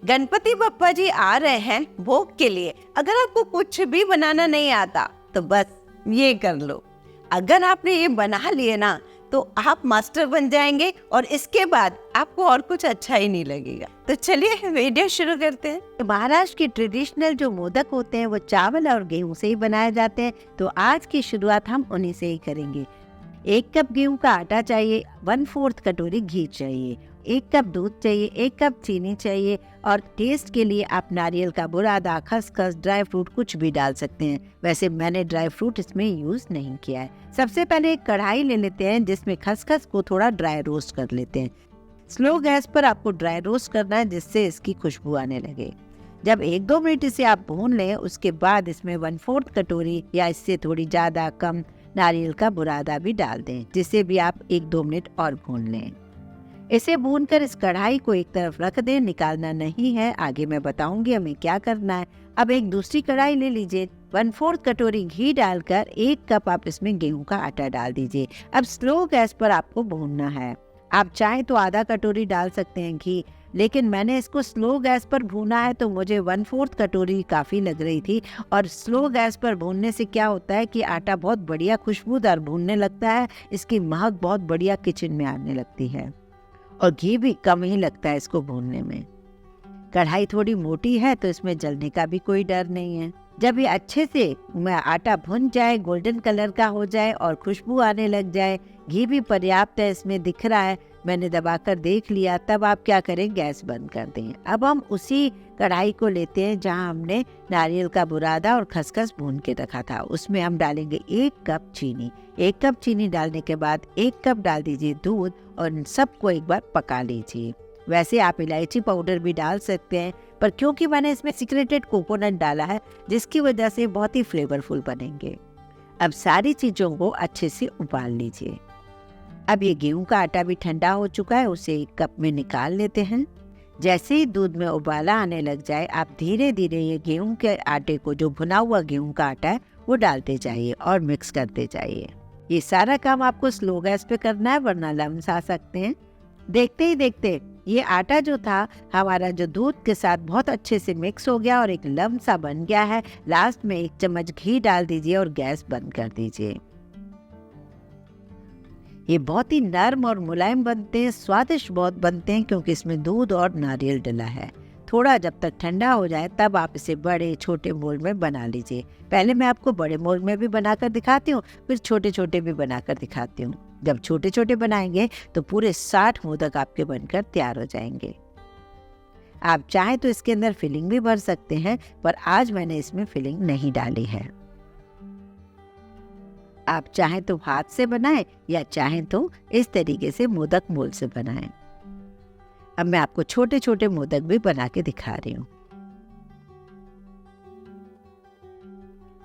गणपति बप्पा जी आ रहे हैं भोग के लिए। अगर आपको कुछ भी बनाना नहीं आता तो बस ये कर लो। अगर आपने ये बना लिए ना तो आप मास्टर बन जाएंगे और इसके बाद आपको और कुछ अच्छा ही नहीं लगेगा। तो चलिए वीडियो शुरू करते हैं। महाराष्ट्र के ट्रेडिशनल जो मोदक होते हैं वो चावल और गेहूं से ही बनाए जाते हैं, तो आज की शुरुआत हम उन्हीं से ही करेंगे। 1 कप गेहूं का आटा चाहिए, 1/4 कटोरी घी चाहिए, 1 कप दूध चाहिए, 1 कप चीनी चाहिए और टेस्ट के लिए आप नारियल का बुरादा, खसखस, ड्राई फ्रूट कुछ भी डाल सकते हैं। वैसे मैंने ड्राई फ्रूट इसमें यूज नहीं किया है। सबसे पहले एक कढ़ाई ले लेते हैं जिसमें खसखस को थोड़ा ड्राई रोस्ट कर लेते हैं। स्लो गैस पर आपको ड्राई रोस्ट करना है जिससे इसकी खुशबू आने लगे। जब 1-2 मिनट इसे आप भून लें उसके बाद इसमें 1/4 कटोरी या इससे थोड़ी ज़्यादा कम नारियल का बुरादा भी डाल दें, जिसे भी आप 1-2 मिनट और भून लें। इसे भूनकर इस कढ़ाई को एक तरफ रख दें, निकालना नहीं है, आगे मैं बताऊंगी हमें क्या करना है। अब एक दूसरी कढ़ाई ले लीजिए, 1/4 कटोरी घी डालकर 1 कप आप इसमें गेहूं का आटा डाल दीजिए। अब स्लो गैस पर आपको भूनना है। आप चाहें तो आधा कटोरी डाल सकते हैं घी, लेकिन मैंने इसको स्लो गैस पर भूना है तो मुझे 1/4 कटोरी काफ़ी लग रही थी। और स्लो गैस पर भूनने से क्या होता है कि आटा बहुत बढ़िया खुशबूदार भूनने लगता है, इसकी महक बहुत बढ़िया किचन में आने लगती है और घी भी कम ही लगता है इसको भूनने में। कढ़ाई थोड़ी मोटी है तो इसमें जलने का भी कोई डर नहीं है। जब ये अच्छे से आटा भुन जाए, गोल्डन कलर का हो जाए और खुशबू आने लग जाए, घी भी पर्याप्त है इसमें दिख रहा है, मैंने दबाकर देख लिया, तब आप क्या करें, गैस बंद कर दें। अब हम उसी कढ़ाई को लेते हैं जहां हमने नारियल का बुरादा और खसखस भून के रखा था, उसमें हम डालेंगे 1 कप चीनी। 1 कप चीनी डालने के बाद 1 कप डाल दीजिए दूध और इन सबको एक बार पका लीजिए। वैसे आप इलायची पाउडर भी डाल सकते हैं, पर क्योंकि मैंने इसमें सिक्रेटेड कोकोनट डाला है जिसकी वजह से बहुत ही फ्लेवरफुल बनेंगे। अब सारी चीज़ों को अच्छे से उबाल लीजिए। अब ये गेहूं का आटा भी ठंडा हो चुका है, उसे 1 कप में निकाल लेते हैं। जैसे ही दूध में उबाला आने लग जाए आप धीरे धीरे ये गेहूं के आटे को, जो भुना हुआ गेहूं का आटा है, वो डालते जाइए और मिक्स करते जाइए। ये सारा काम आपको स्लो गैस पे करना है वरना लम्स आ सकते हैं। देखते ही देखते ये आटा जो था हमारा, जो दूध के साथ बहुत अच्छे से मिक्स हो गया और एक लम्स सा बन गया है। लास्ट में 1 चम्मच घी डाल दीजिए और गैस बंद कर दीजिए। ये बहुत ही नरम और मुलायम बनते हैं, स्वादिष्ट बहुत बनते हैं क्योंकि इसमें दूध और नारियल डला है। थोड़ा जब तक ठंडा हो जाए तब आप इसे बड़े छोटे मोल्ड में बना लीजिए। पहले मैं आपको बड़े मोल्ड में भी बनाकर दिखाती हूँ, फिर छोटे छोटे भी बनाकर दिखाती हूँ। जब छोटे छोटे बनाएंगे तो पूरे 60 मोदक आपके बनकर तैयार हो जाएंगे। आप चाहें तो इसके अंदर फिलिंग भी भर सकते हैं, पर आज मैंने इसमें फिलिंग नहीं डाली है। आप चाहें तो हाथ से बनाएं या चाहें तो इस तरीके से मोदक मोल्ड से बनाएं। अब मैं आपको छोटे छोटे मोदक भी बना के दिखा रही हूँ।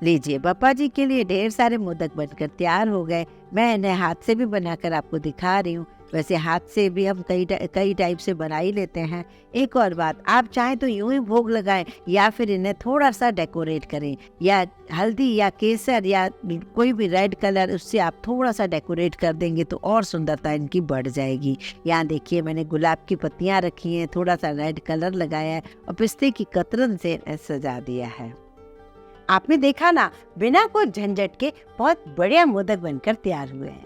लीजिए, बप्पा जी के लिए ढेर सारे मोदक बनकर तैयार हो गए। मैं इन्हें हाथ से भी बनाकर आपको दिखा रही हूँ। वैसे हाथ से भी हम कई टाइप से बना ही लेते हैं। एक और बात, आप चाहें तो यूं ही भोग लगाएं या फिर इन्हें थोड़ा सा डेकोरेट करें, या हल्दी या केसर या कोई भी रेड कलर, उससे आप थोड़ा सा डेकोरेट कर देंगे तो और सुंदरता इनकी बढ़ जाएगी। यहाँ देखिए, मैंने गुलाब की पत्तियाँ रखी हैं, थोड़ा सा रेड कलर लगाया है और पिस्ते की कतरन से सजा दिया है। आपने देखा ना, बिना कोई झंझट के बहुत बढ़िया मोदक बनकर तैयार हुए हैं।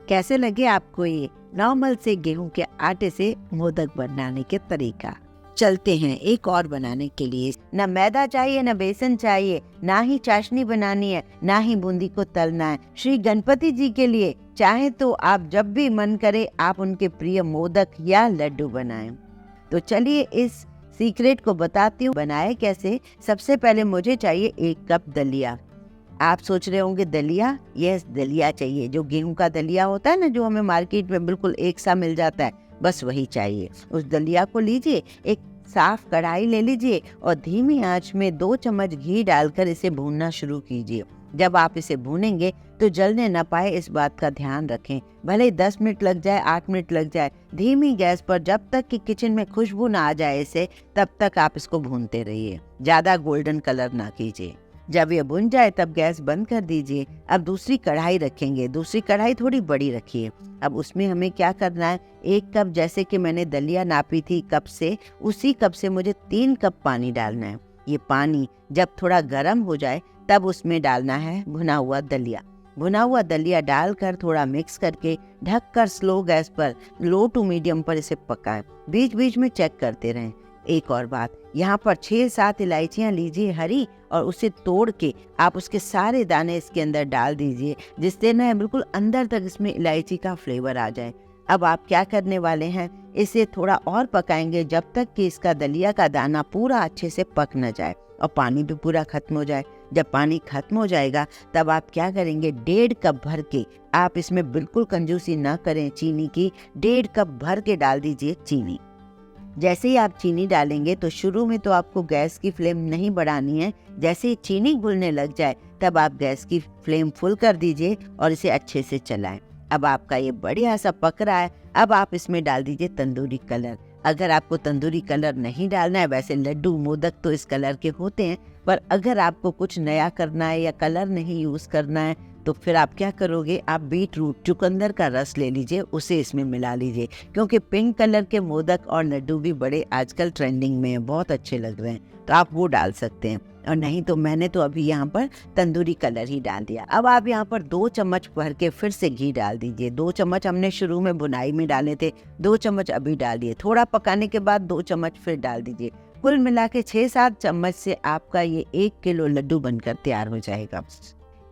कैसे लगे आपको ये नॉर्मल से गेहूं के आटे से मोदक बनाने के तरीका? चलते हैं एक और बनाने के लिए। ना मैदा चाहिए, ना बेसन चाहिए, ना ही चाशनी बनानी है, ना ही बूंदी को तलना है। श्री गणपति जी के लिए चाहे तो आप जब भी मन करे आप उनके प्रिय मोदक या लड्डू बनाएं। तो चलिए इस सीक्रेट को बताती हूँ बनाए कैसे। सबसे पहले मुझे चाहिए 1 कप दलिया। आप सोच रहे होंगे दलिया? यस, दलिया चाहिए। जो गेहूं का दलिया होता है ना, जो हमें मार्केट में बिल्कुल एक सा मिल जाता है, बस वही चाहिए। उस दलिया को लीजिए, एक साफ कढ़ाई ले लीजिए और धीमी आंच में 2 चम्मच घी डालकर इसे भूनना शुरू कीजिए। जब आप इसे भूनेंगे तो जलने न पाए, इस बात का ध्यान रखें। भले 10 मिनट लग जाए, 8 मिनट लग जाए, धीमी गैस पर जब तक कि किचन में खुशबू ना आ जाए इसे, तब तक आप इसको भूनते रहिए। ज़्यादा गोल्डन कलर ना कीजिए। जब ये भुन जाए तब गैस बंद कर दीजिए। अब दूसरी कढ़ाई रखेंगे, दूसरी कढ़ाई थोड़ी बड़ी रखिए। अब उसमें हमें क्या करना है, 1 कप जैसे कि मैंने दलिया नापी थी कप से, उसी कप से मुझे 3 कप पानी डालना है। ये पानी जब थोड़ा गर्म हो जाए तब उसमें डालना है भुना हुआ दलिया। भुना हुआ दलिया डालकर थोड़ा मिक्स करके ढककर स्लो गैस पर, लो टू मीडियम पर इसे पकाएं। बीच बीच में चेक करते रहें। एक और बात, यहाँ पर 6-7 इलायचियाँ लीजिए हरी, और उसे तोड़ के आप उसके सारे दाने इसके अंदर डाल दीजिए, जिससे ना बिल्कुल अंदर तक इसमें इलायची का फ्लेवर आ जाए। अब आप क्या करने वाले हैं, इसे थोड़ा और पकाएंगे जब तक कि इसका दलिया का दाना पूरा अच्छे से पक न जाए और पानी भी पूरा खत्म हो जाए। जब पानी खत्म हो जाएगा तब आप क्या करेंगे, 1.5 कप भर के, आप इसमें बिल्कुल कंजूसी ना करें चीनी की, 1.5 कप भर के डाल दीजिए चीनी। जैसे ही आप चीनी डालेंगे तो शुरू में तो आपको गैस की फ्लेम नहीं बढ़ानी है। जैसे ही चीनी घुलने लग जाए तब आप गैस की फ्लेम फुल कर दीजिए और इसे अच्छे से चलाएं। अब आपका ये बढ़िया सा पक रहा है। अब आप इसमें डाल दीजिए तंदूरी कलर। अगर आपको तंदूरी कलर नहीं डालना है, वैसे लड्डू मोदक तो इस कलर के होते हैं, पर अगर आपको कुछ नया करना है या कलर नहीं यूज़ करना है तो फिर आप क्या करोगे, आप बीट रूट, चुकंदर का रस ले लीजिए, उसे इसमें मिला लीजिए, क्योंकि पिंक कलर के मोदक और लड्डू भी बड़े आजकल ट्रेंडिंग में हैं, बहुत अच्छे लग रहे हैं, तो आप वो डाल सकते हैं। और नहीं तो मैंने तो अभी यहाँ पर तंदूरी कलर ही डाल दिया। अब आप यहाँ पर 2 चम्मच भर के फिर से घी डाल दीजिए। 2 चम्मच हमने शुरू में भुनाई में डाले थे, 2 चम्मच अभी डाल दिए। थोड़ा पकाने के बाद 2 चम्मच फिर डाल दीजिए। कुल मिला के 6-7 चम्मच से आपका ये 1 किलो लड्डू बनकर तैयार हो जाएगा।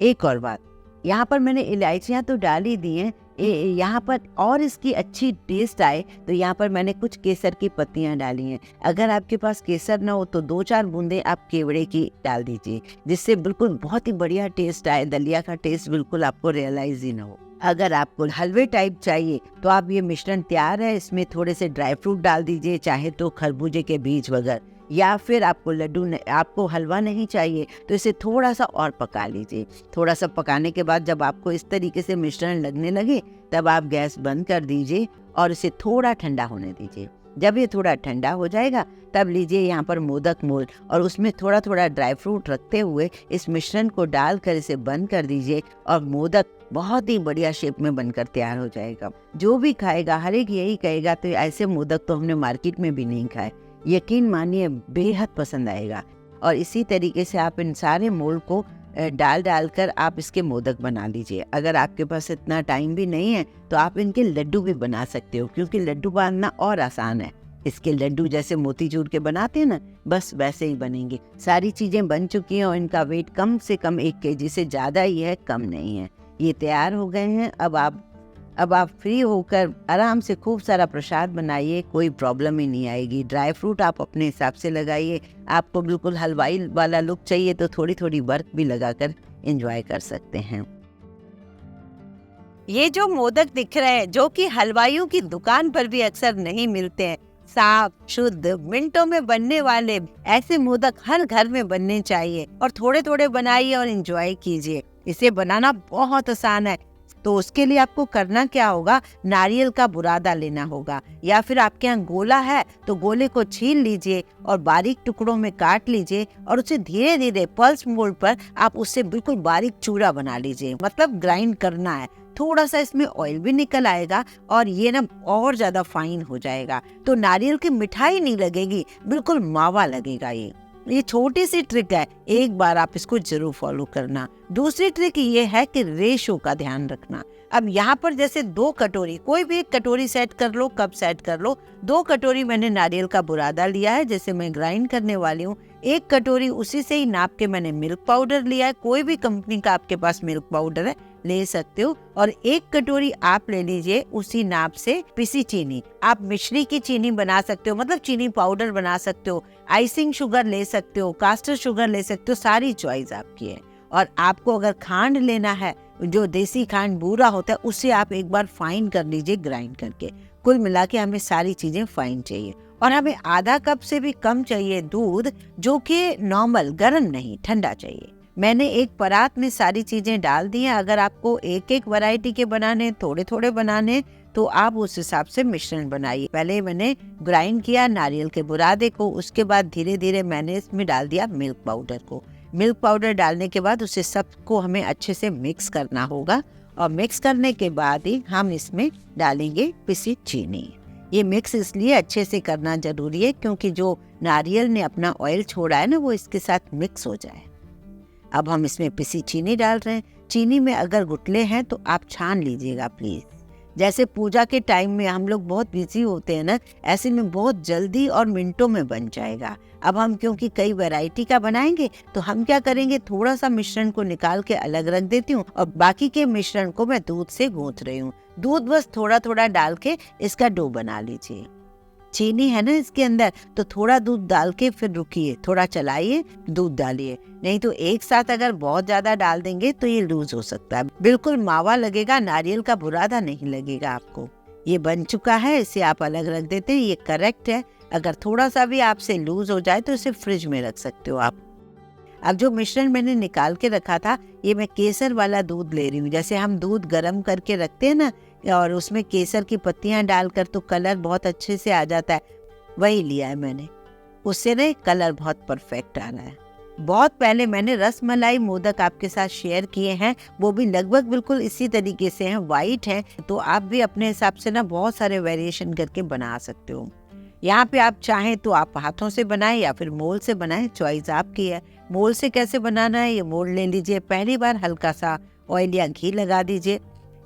एक और बात, यहाँ पर मैंने इलायचियाँ तो डाल ही दी हैं, यहाँ पर और इसकी अच्छी टेस्ट आए तो यहाँ पर मैंने कुछ केसर की पत्तियाँ डाली हैं। अगर आपके पास केसर ना हो तो 2-4 बूंदें आप केवड़े की डाल दीजिए, जिससे बिल्कुल बहुत ही बढ़िया टेस्ट आए, दलिया का टेस्ट बिल्कुल आपको रियलाइज ही ना हो। अगर आपको हलवे टाइप चाहिए तो आप ये मिश्रण तैयार है, इसमें थोड़े से ड्राई फ्रूट डाल दीजिए, चाहे तो खरबूजे के बीज वगैरह, या फिर आपको हलवा नहीं चाहिए तो इसे थोड़ा सा और पका लीजिए। थोड़ा सा पकाने के बाद जब आपको इस तरीके से मिश्रण लगने लगे तब आप गैस बंद कर दीजिए और इसे थोड़ा ठंडा होने दीजिए। जब ये थोड़ा ठंडा हो जाएगा तब लीजिए यहाँ पर मोदक मोल्ड और उसमें थोड़ा थोड़ा ड्राई फ्रूट रखते हुए इस मिश्रण को डालकर इसे बंद कर दीजिए और मोदक बहुत ही बढ़िया शेप में बनकर तैयार हो जाएगा। जो भी खाएगा हर एक यही कहेगा तो ऐसे मोदक तो हमने मार्केट में भी नहीं खाए, यकीन मानिए बेहद पसंद आएगा। और इसी तरीके से आप इन सारे मोल्ड को डाल कर आप इसके मोदक बना लीजिए। अगर आपके पास इतना टाइम भी नहीं है तो आप इनके लड्डू भी बना सकते हो, क्योंकि लड्डू बनाना और आसान है। इसके लड्डू जैसे मोतीचूर के बनाते हैं ना, बस वैसे ही बनेंगे। सारी चीजें बन चुकी हैं और इनका वेट कम से कम 1 केजी से ज्यादा ही है, कम नहीं है। ये तैयार हो गए हैं। अब आप फ्री होकर आराम से खूब सारा प्रसाद बनाइए, कोई प्रॉब्लम ही नहीं आएगी। ड्राई फ्रूट आप अपने हिसाब से लगाइए, आपको बिल्कुल हलवाई वाला लुक चाहिए तो थोड़ी थोड़ी बर्फ भी लगाकर एंजॉय कर सकते हैं। ये जो मोदक दिख रहे हैं, जो कि हलवाइयों की दुकान पर भी अक्सर नहीं मिलते हैं, साफ शुद्ध मिनटों में बनने वाले ऐसे मोदक हर घर में बनने चाहिए। और थोड़े थोड़े बनाइए और एंजॉय कीजिए। इसे बनाना बहुत आसान है। तो उसके लिए आपको करना क्या होगा, नारियल का बुरादा लेना होगा, या फिर आपके यहाँ गोला है तो गोले को छील लीजिए और बारीक टुकड़ों में काट लीजिए और उसे धीरे धीरे पल्स मोड पर आप उससे बिल्कुल बारीक चूरा बना लीजिए, मतलब ग्राइंड करना है। थोड़ा सा इसमें ऑयल भी निकल आएगा और ये ना और ज्यादा फाइन हो जाएगा, तो नारियल की मिठाई नहीं लगेगी, बिल्कुल मावा लगेगा। ये छोटी सी ट्रिक है, एक बार आप इसको जरूर फॉलो करना। दूसरी ट्रिक ये है कि रेशो का ध्यान रखना। अब यहाँ पर जैसे 2 कटोरी, कोई भी एक कटोरी सेट कर लो, कप सेट कर लो। 2 कटोरी मैंने नारियल का बुरादा लिया है, जैसे मैं ग्राइंड करने वाली हूँ। 1 कटोरी उसी से ही नाप के मैंने मिल्क पाउडर लिया है, कोई भी कंपनी का आपके पास मिल्क पाउडर है ले सकते हो। और 1 कटोरी आप ले लीजिए उसी नाप से पिसी चीनी। आप मिश्री की चीनी बना सकते हो, मतलब चीनी पाउडर बना सकते हो, आइसिंग शुगर ले सकते हो, कास्टर शुगर ले सकते हो, सारी चॉइस आपकी है। और आपको अगर खांड लेना है, जो देसी खांड बूरा होता है, उसे आप एक बार फाइन कर लीजिए ग्राइंड करके। कुल मिला के हमें सारी चीजें फाइन चाहिए। और हमें आधा कप से भी कम चाहिए दूध, जो कि नॉर्मल गर्म नहीं, ठंडा चाहिए। मैंने एक परात में सारी चीजें डाल दी हैं। अगर आपको एक एक वैरायटी के बनाने, थोड़े थोड़े बनाने, तो आप उस हिसाब से मिश्रण बनाइए। पहले मैंने ग्राइंड किया नारियल के बुरादे को, उसके बाद धीरे धीरे मैंने इसमें डाल दिया मिल्क पाउडर को। मिल्क पाउडर डालने के बाद उसे सबको हमें अच्छे से मिक्स करना होगा और मिक्स करने के बाद ही हम इसमें डालेंगे पिसी चीनी। ये मिक्स इसलिए अच्छे से करना जरूरी है क्योंकि जो नारियल ने अपना ऑयल छोड़ा है ना वो इसके साथ मिक्स हो जाए। अब हम इसमें पिसी चीनी डाल रहे हैं। चीनी में अगर गुठले हैं तो आप छान लीजिएगा प्लीज़। जैसे पूजा के टाइम में हम लोग बहुत बिजी होते हैं ना, ऐसे में बहुत जल्दी और मिनटों में बन जाएगा। अब हम क्योंकि कई वैरायटी का बनाएंगे तो हम क्या करेंगे, थोड़ा सा मिश्रण को निकाल के अलग रख देती हूँ और बाकी के मिश्रण को मैं दूध से गूंथ रही हूँ। दूध बस थोड़ा थोड़ा डाल के इसका डो बना लीजिए। चीनी है ना इसके अंदर, तो थोड़ा दूध डाल के फिर रुकिए, थोड़ा चलाइए, दूध डालिए, नहीं तो एक साथ अगर बहुत ज्यादा डाल देंगे तो ये लूज हो सकता है। बिल्कुल मावा लगेगा, नारियल का बुरादा नहीं लगेगा आपको। ये बन चुका है, इसे आप अलग रख देते हैं, ये करेक्ट है। अगर थोड़ा सा भी आपसे लूज हो जाए तो इसे फ्रिज में रख सकते हो आप। अब जो मिश्रण मैंने निकाल के रखा था, ये मैं केसर वाला दूध ले रही हूँ। जैसे हम दूध गर्म करके रखते हैं ना और उसमें केसर की पत्तियां डालकर तो कलर बहुत अच्छे से आ जाता है, वही लिया है मैंने। उससे ना कलर बहुत परफेक्ट आ रहा है। बहुत पहले मैंने रसमलाई मोदक आपके साथ शेयर किए हैं, वो भी लगभग बिल्कुल इसी तरीके से हैं, वाइट हैं। तो आप भी अपने हिसाब से ना बहुत सारे वेरिएशन करके बना सकते हो। यहाँ पे आप चाहें तो आप हाथों से बनाएं या फिर मोल से बनाएं, चॉइस आपकी है। मोल से कैसे बनाना है, ये मोल ले लीजिए। पहली बार हल्का सा ऑयल या घी लगा दीजिए।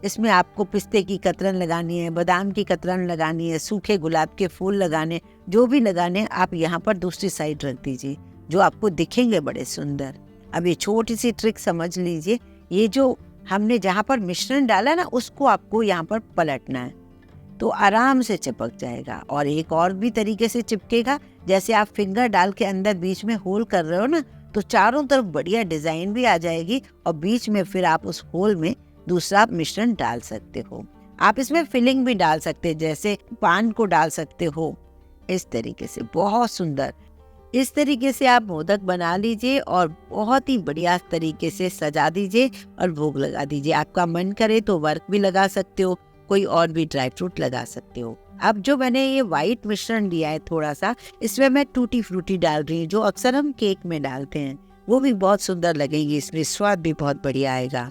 इसमें आपको पिस्ते की कतरन लगानी है, बादाम की कतरन लगानी है, सूखे गुलाब के फूल लगाने, जो भी लगाने आप यहाँ पर दूसरी साइड रख दीजिए, जो आपको दिखेंगे बड़े सुंदर। अब ये छोटी सी ट्रिक समझ लीजिए, ये जो हमने जहाँ पर मिश्रण डाला ना उसको आपको यहाँ पर पलटना है तो आराम से चिपक जाएगा। और एक और भी तरीके से चिपकेगा, जैसे आप फिंगर डाल के अंदर बीच में होल कर रहे हो ना, तो चारों तरफ बढ़िया डिजाइन भी आ जाएगी और बीच में फिर आप उस होल में दूसरा मिश्रण डाल सकते हो। आप इसमें फिलिंग भी डाल सकते हैं, जैसे पान को डाल सकते हो, इस तरीके से बहुत सुंदर। इस तरीके से आप मोदक बना लीजिए और बहुत ही बढ़िया तरीके से सजा दीजिए और भोग लगा दीजिए। आपका मन करे तो वर्क भी लगा सकते हो, कोई और भी ड्राई फ्रूट लगा सकते हो। अब जो मैंने ये वाइट मिश्रण दिया है थोड़ा सा, इसमें मैं टूटी फ्रूटी डाल रही हूँ, जो अक्सर हम केक में डालते हैं, वो भी बहुत सुंदर लगेंगी, इसमें स्वाद भी बहुत बढ़िया आएगा।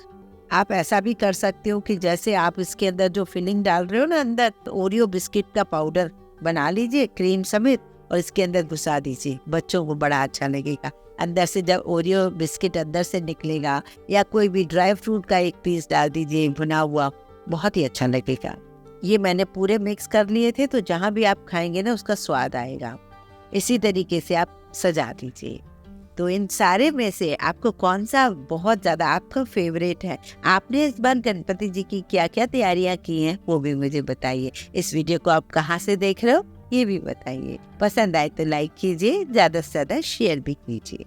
आप ऐसा भी कर सकते हो कि जैसे आप इसके अंदर जो फिलिंग डाल रहे हो ना अंदर, तो ओरियो बिस्किट का पाउडर बना लीजिए क्रीम समेत और इसके अंदर घुसा दीजिए, बच्चों को बड़ा अच्छा लगेगा। अंदर से जब ओरियो बिस्किट अंदर से निकलेगा, या कोई भी ड्राई फ्रूट का एक पीस डाल दीजिए भुना हुआ, बहुत ही अच्छा लगेगा। ये मैंने पूरे मिक्स कर लिए थे, तो जहाँ भी आप खाएंगे ना उसका स्वाद आएगा। इसी तरीके से आप सजा दीजिए। तो इन सारे में से आपको कौन सा बहुत ज्यादा आपका फेवरेट है? आपने इस बार गणपति जी की क्या क्या तैयारियां की हैं वो भी मुझे बताइए। इस वीडियो को आप कहाँ से देख रहे हो ये भी बताइए। पसंद आए तो लाइक कीजिए, ज्यादा से ज्यादा शेयर भी कीजिए।